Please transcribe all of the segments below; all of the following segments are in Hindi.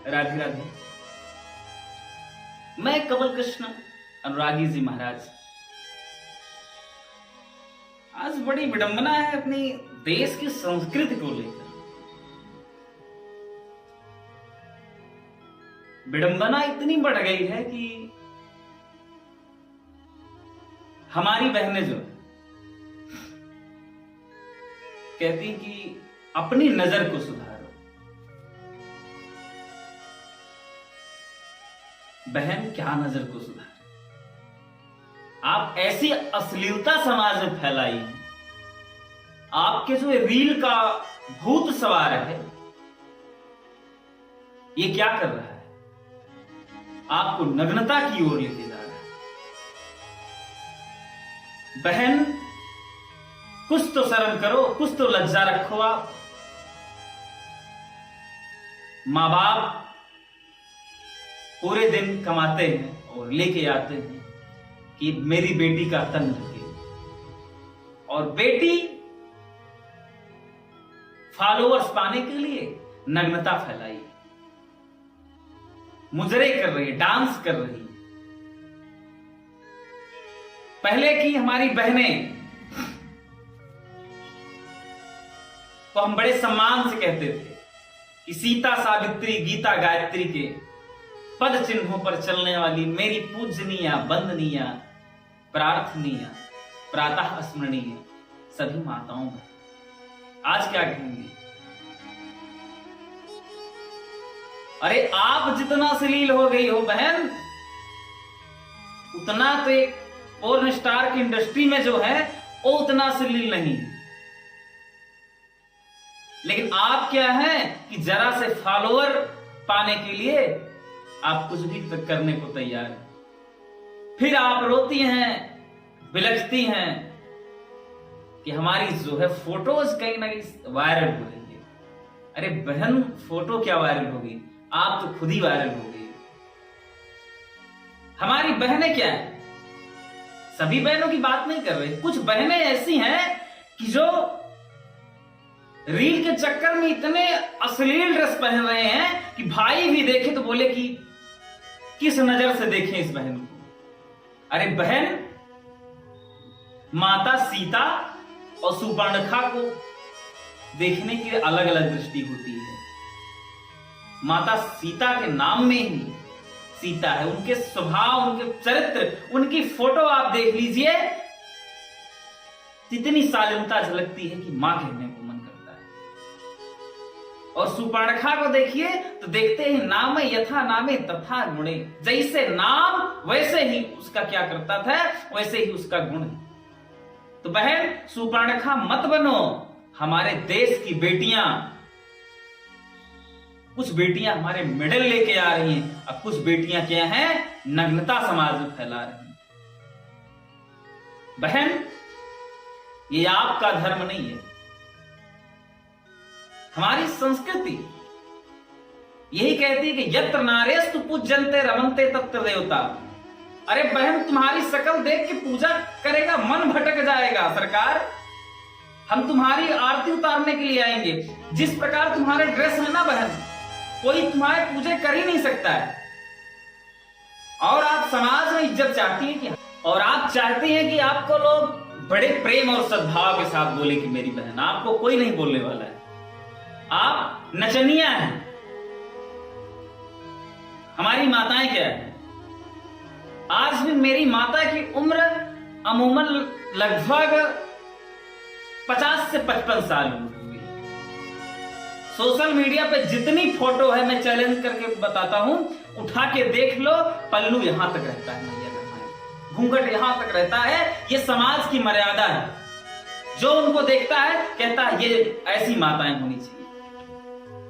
राधे राधे। मैं कमल कृष्ण अनुरागी जी महाराज। आज बड़ी विडंबना है अपनी देश की संस्कृति को लेकर। विडंबना इतनी बढ़ गई है कि हमारी बहनें जो कहती कि अपनी नजर को सुधारो। बहन, क्या नजर को सुधारे? आप ऐसी अश्लीलता समाज में फैलाई है, आपके जो रील का भूत सवार है, ये क्या कर रहा है? आपको नग्नता की ओर लेके जा रहा है। बहन, कुछ तो शर्म करो, कुछ तो लज्जा रखो। आप मां बाप पूरे दिन कमाते हैं और लेके आते हैं कि मेरी बेटी का तन ढके, और बेटी फॉलोअर्स पाने के लिए नग्नता फैलाई, मुजरे कर रही है, डांस कर रही है। पहले की हमारी बहनें तो हम बड़े सम्मान से कहते थे कि सीता, सावित्री, गीता, गायत्री के पद चिन्हों पर चलने वाली मेरी पूजनीय, वंदनीय, प्रार्थनीय, प्रातः स्मरणीय सभी माताओं में आज क्या कहेंगे? अरे आप जितना अश्लील हो गई हो बहन, उतना तो एक पोर्न स्टार की इंडस्ट्री में जो है वो उतना अश्लील नहीं है। लेकिन आप क्या है कि जरा से फॉलोअर पाने के लिए आप कुछ भी करने को तैयार हैं। फिर आप रोती हैं, बिलखती हैं कि हमारी जो है फोटोज कहीं ना कहीं वायरल हो रही है। अरे बहन, फोटो क्या वायरल होगी? आप तो खुद ही वायरल हो गई। हमारी बहनें क्या है, सभी बहनों की बात नहीं कर रहे, कुछ बहनें ऐसी हैं कि जो रील के चक्कर में इतने अश्लील ड्रेस पहन रहे हैं कि भाई भी देखे तो बोले कि किस नजर से देखें इस बहन को। अरे बहन, माता सीता और सुपर्णखा को देखने की अलग अलग दृष्टि होती है। माता सीता के नाम में ही सीता है, उनके स्वभाव, उनके चरित्र, उनकी फोटो आप देख लीजिए, इतनी शालीनता झलकती है कि मां कहने को मन करता है। और सुपर्णखा को देखिए तो देखते ही नाम यथा नामे तथा गुणे, जैसे नाम वैसे ही उसका क्या करता था, वैसे ही उसका गुण है। तो बहन, सुपर्णखा मत बनो। हमारे देश की बेटियां, कुछ बेटियां हमारे मेडल लेके आ रही हैं, अब कुछ बेटियां क्या हैं, नग्नता समाज में फैला रही हैं। बहन, ये आपका धर्म नहीं है। हमारी संस्कृति यही कहती है कि यत्र नारेस्तु पूज्यन्ते रमन्ते तत्र देवता। अरे बहन, तुम्हारी शक्ल देख के पूजा करेगा मन भटक जाएगा। सरकार, हम तुम्हारी आरती उतारने के लिए आएंगे। जिस प्रकार तुम्हारे ड्रेस है ना बहन, कोई तुम्हारे पूजे कर ही नहीं सकता है। और आप समाज में इज्जत चाहती हैं कि, और आप चाहती हैं कि आपको लोग बड़े प्रेम और सद्भाव के साथ बोले कि मेरी बहन। आपको कोई नहीं बोलने वाला है, आप नचनिया हैं। हमारी माताएं क्या है, आज भी मेरी माता की उम्र अमूमन लगभग 50 से 55 साल हुई। सोशल मीडिया पे जितनी फोटो है, मैं चैलेंज करके बताता हूं, उठा के देख लो, पल्लू यहां तक रहता है, घूंघट यहां तक रहता है। ये समाज की मर्यादा है। जो उनको देखता है कहता है ये ऐसी माताएं होनी चाहिए,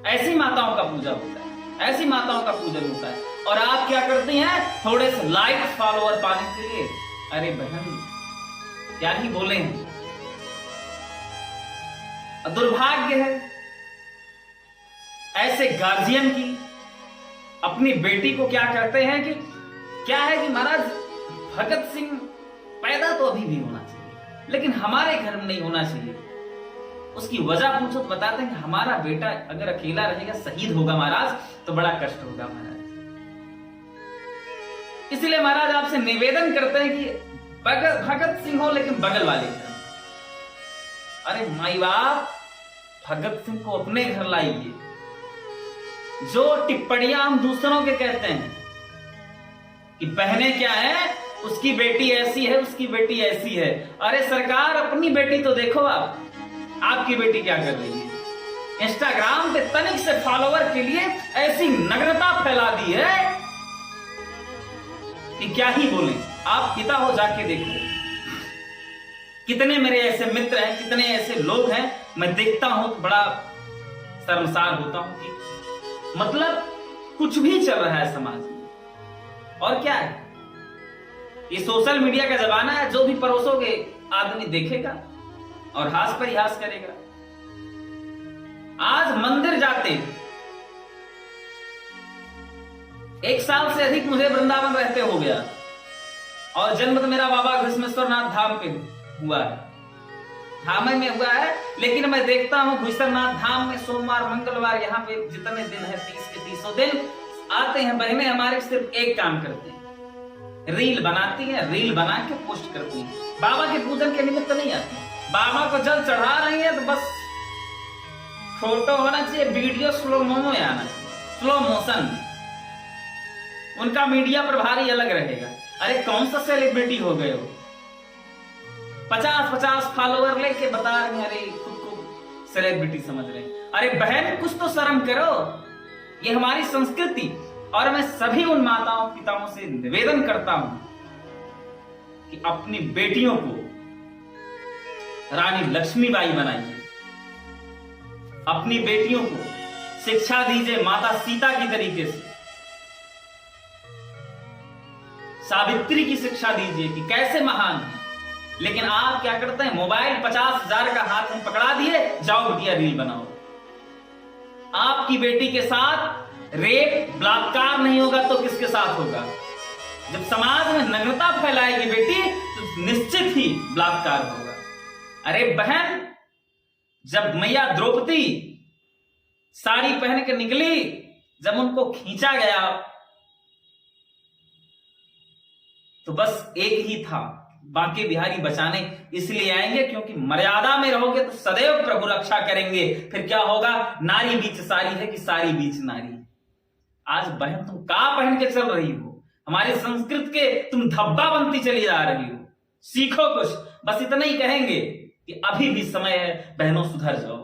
ऐसी माताओं का पूजा होता है, ऐसी माताओं का पूजन होता है। और आप क्या करती हैं, थोड़े से लाइक फॉलोअर पाने के लिए। अरे बहन, क्या ही बोले हैं। दुर्भाग्य है ऐसे गार्जियन की अपनी बेटी को क्या कहते हैं कि क्या है कि महाराज भगत सिंह पैदा तो अभी भी होना चाहिए, लेकिन हमारे घर में नहीं होना चाहिए। उसकी वजह पूछो तो बताते हैं कि हमारा बेटा अगर अकेला रहेगा, शहीद होगा महाराज, तो बड़ा कष्ट होगा महाराज। इसलिए महाराज आपसे निवेदन करते हैं कि भगत सिंह हो लेकिन बगल वाले घर। अरे माई बाप, भगत सिंह को अपने घर लाइए। जो टिप्पणियां हम दूसरों के कहते हैं कि बहनें क्या है, उसकी बेटी ऐसी है, उसकी बेटी ऐसी है। अरे सरकार, अपनी बेटी तो देखो आप, आपकी बेटी क्या कर रही है। इंस्टाग्राम पे तनिक से फॉलोवर के लिए ऐसी नग्नता फैला दी है कि क्या ही बोले। आप पिता हो, जाके देखो कितने मेरे ऐसे मित्र हैं, कितने ऐसे लोग हैं, मैं देखता हूं तो बड़ा शर्मसार होता हूं कि मतलब कुछ भी चल रहा है समाज में। और क्या है, ये सोशल मीडिया का जमाना है, जो भी परोसोगे आदमी देखेगा और हास पर ही हास करेगा। आज मंदिर जाते, 1 साल से अधिक मुझे वृंदावन रहते हो गया और जन्म तो मेरा बाबा घृष्णेश्वरनाथ धाम पे हुआ है, धाम में हुआ है। लेकिन मैं देखता हूं घृष्णेश्वरनाथ धाम में सोमवार मंगलवार यहाँ पे जितने दिन है 30 के 30 दिन आते हैं बहनें हमारे, सिर्फ एक काम करते हैं, रील बनाती हैं, रील बना के पोस्ट करती हैं। बाबा के पूजन के निमित्त नहीं आती, बाबा को जल चढ़ा रही है तो बस फोटो होना चाहिए, वीडियो स्लो मोमो में आना चाहिए, स्लो मोशन। उनका मीडिया प्रभारी अलग रहेगा। अरे कौन सा सेलिब्रिटी हो गए हो, 50-50 फॉलोवर लेके बता रहे हैं, अरे खुद को सेलिब्रिटी समझ रहे हैं। अरे बहन, कुछ तो शर्म करो, ये हमारी संस्कृति। और मैं सभी उन माताओं पिताओं से निवेदन करता हूं कि अपनी बेटियों को रानी लक्ष्मीबाई बनाइए, अपनी बेटियों को शिक्षा दीजिए माता सीता की तरीके से, सावित्री की शिक्षा दीजिए कि कैसे महान है। लेकिन आप क्या करते हैं, मोबाइल 50,000 का हाथ में पकड़ा दिए, जाओ बिटिया रील बनाओ। आपकी बेटी के साथ रेप बलात्कार नहीं होगा तो किसके साथ होगा। जब समाज में नग्नता फैलाएगी बेटी तो निश्चित ही बलात्कार होगा। अरे बहन, जब मैया द्रौपदी साड़ी पहन के निकली, जब उनको खींचा गया तो बस एक ही था, बांके बिहारी बचाने इसलिए आएंगे क्योंकि मर्यादा में रहोगे तो सदैव प्रभु रक्षा करेंगे। फिर क्या होगा, नारी बीच सारी है कि सारी बीच नारी। आज बहन तुम का पहन के चल रही हो, हमारे संस्कृत के तुम धब्बा बनती चली जा रही हो, सीखो कुछ। बस इतना ही कहेंगे कि अभी भी समय है, बहनों सुधर जाओ।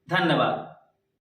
धन्यवाद।